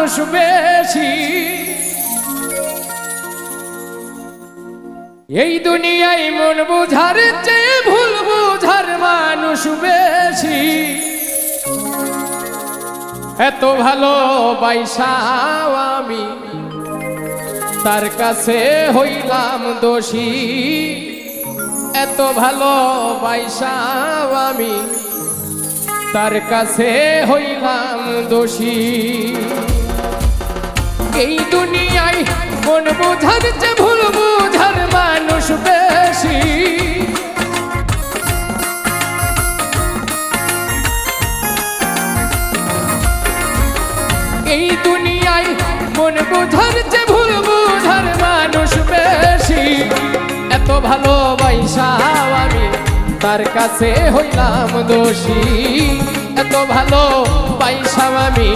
মানুষ বেশি এই দুনিয়ায় মন বুঝার চেয়ে ভুল বুঝার মানুষ বেশি এত ভালোবাসাও আমি তার কাছে হইলাম দোষী এত ভালোবাসাও আমি তার কাছে হইলাম দোষী এই দুনিয়ায় মন বুঝার চেয়ে ভুল বুঝার মানুষ বেশি এই দুনিয়ায় মন বুঝার চেয়ে ভুল বুঝার মানুষ বেশি এত ভালোবাসাও আমি তার কাছে হইলাম দোষী এত ভালোবাসাও আমি